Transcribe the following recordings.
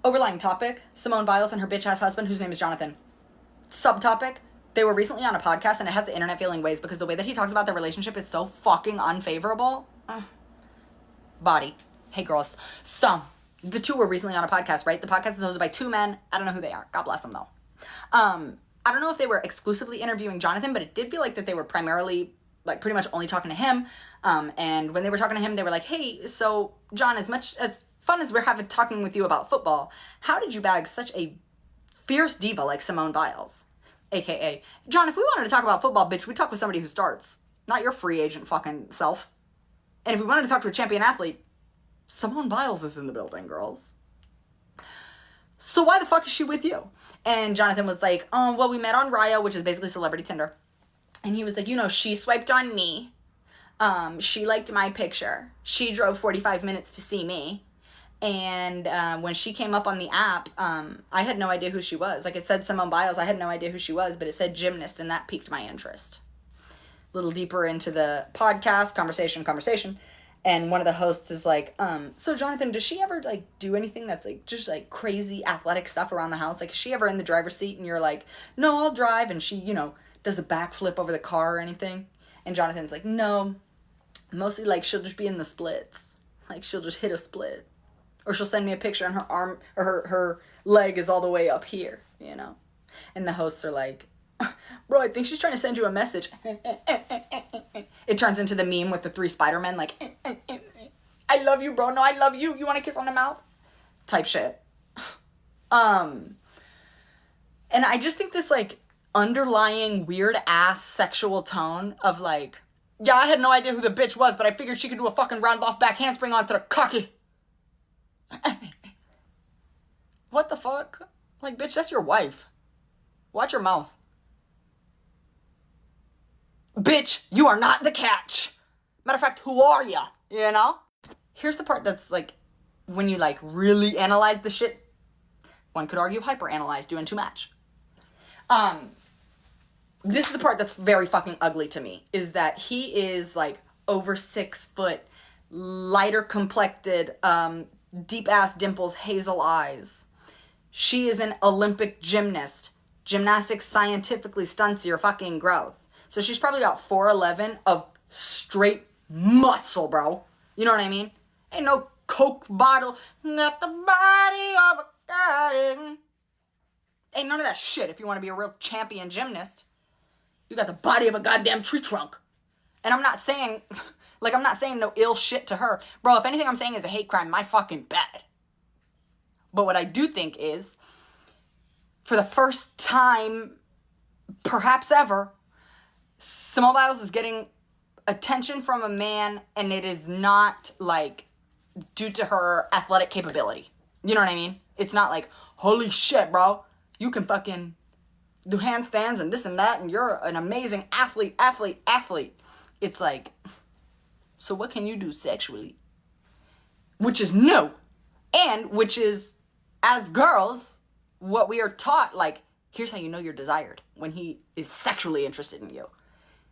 Overlying topic, Simone Biles and her bitch-ass husband, whose name is Jonathan. Subtopic, they were recently on a podcast, and it has the internet feeling ways because the way that he talks about their relationship is so fucking unfavorable. Body. Hey, girls. So, the two were recently on a podcast, right? The podcast is hosted by two men. I don't know who they are. God bless them, though. I don't know if they were exclusively interviewing Jonathan, but it did feel like that they were primarily, like, pretty much only talking to him. And when they were talking to him, they were like, hey, so, John, as much as fun as we're having talking with you about football, how did you bag such a fierce diva like Simone Biles? AKA, John, if we wanted to talk about football, bitch, we'd talk with somebody who starts, not your free agent fucking self. And if we wanted to talk to a champion athlete, Simone Biles is in the building, girls. So why the fuck is she with you? And Jonathan was like, oh, well, we met on Raya, which is basically celebrity Tinder. And he was like, you know, she swiped on me. She liked my picture. She drove 45 minutes to see me. And when she came up on the app, I had no idea who she was. Like, it said Simone Biles. I had no idea who she was, but it said gymnast, and that piqued my interest. A little deeper into the podcast, conversation. And one of the hosts is like, so Jonathan, does she ever, like, do anything that's, like, just, like, crazy athletic stuff around the house? Like, is she ever in the driver's seat and you're like, no, I'll drive, and she, you know, does a backflip over the car or anything? And Jonathan's like, no, mostly, like, she'll just be in the splits. Like, she'll just hit a split. Or she'll send me a picture and her arm, or her leg is all the way up here, you know? And the hosts are like, bro, I think she's trying to send you a message. It turns into the meme with the three Spider-Men, like, I love you, bro. No, I love you. You want a kiss on the mouth? Type shit. And I just think this, like, underlying weird-ass sexual tone of, like, yeah, I had no idea who the bitch was, but I figured she could do a fucking round-off back handspring onto the cocky. What the fuck? Like, bitch, that's your wife. Watch your mouth. Bitch, you are not the catch. Matter of fact, who are ya? You know? Here's the part that's, like, when you, like, really analyze the shit, one could argue hyper-analyze, doing too much. This is the part that's very fucking ugly to me, is that he is, like, over 6 foot, lighter complected, deep-ass dimples, hazel eyes. She is an Olympic gymnast. Gymnastics scientifically stunts your fucking growth. So she's probably about 4'11" of straight muscle, bro. You know what I mean? Ain't no Coke bottle. Got the body of a garden. Ain't none of that shit if you want to be a real champion gymnast. You got the body of a goddamn tree trunk. And I'm not saying... Like, I'm not saying no ill shit to her. Bro, if anything I'm saying is a hate crime, my fucking bad. But what I do think is, for the first time, perhaps ever, Simone Biles is getting attention from a man, and it is not, like, due to her athletic capability. You know what I mean? It's not like, holy shit, bro, you can fucking do handstands and this and that, and you're an amazing athlete. It's like... So what can you do sexually? Which is no. And which is, as girls, what we are taught, like, here's how you know you're desired. When he is sexually interested in you.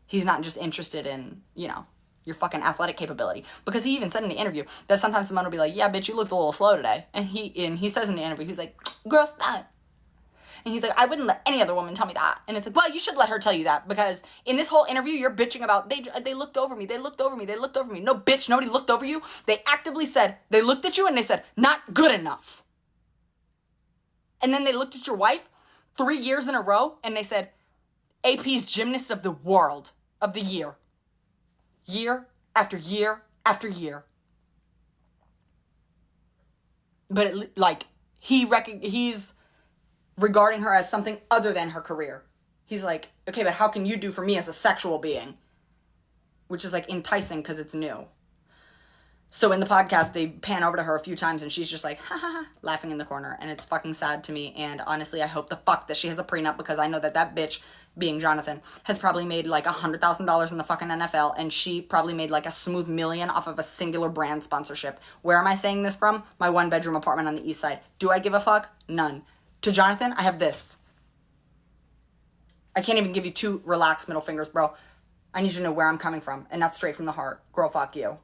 He's not just interested in, you know, your fucking athletic capability. Because he even said in the interview that sometimes someone will be like, yeah, bitch, you looked a little slow today. And he says in the interview, he's like, girl, stop. And he's like, I wouldn't let any other woman tell me that. And it's like, well, you should let her tell you that. Because in this whole interview, you're bitching about, they looked over me. No, bitch, nobody looked over you. They actively said, they looked at you and they said, not good enough. And then they looked at your wife 3 years in a row and they said, AP's gymnast of the world, of the year. Year after year after year. But he's regarding her as something other than her career. He's like, okay, but how can you do for me as a sexual being? Which is, like, enticing because it's new. So in the podcast, they pan over to her a few times and she's just like, ha ha ha, laughing in the corner. And it's fucking sad to me. And honestly, I hope the fuck that she has a prenup, because I know that bitch, being Jonathan, has probably made like $100,000 in the fucking NFL. And she probably made like a smooth million off of a singular brand sponsorship. Where am I saying this from? My 1-bedroom apartment on the east side. Do I give a fuck? None. To Jonathan, I have this. I can't even give you 2 relaxed middle fingers, bro. I need you to know where I'm coming from. And that's straight from the heart. Girl, fuck you.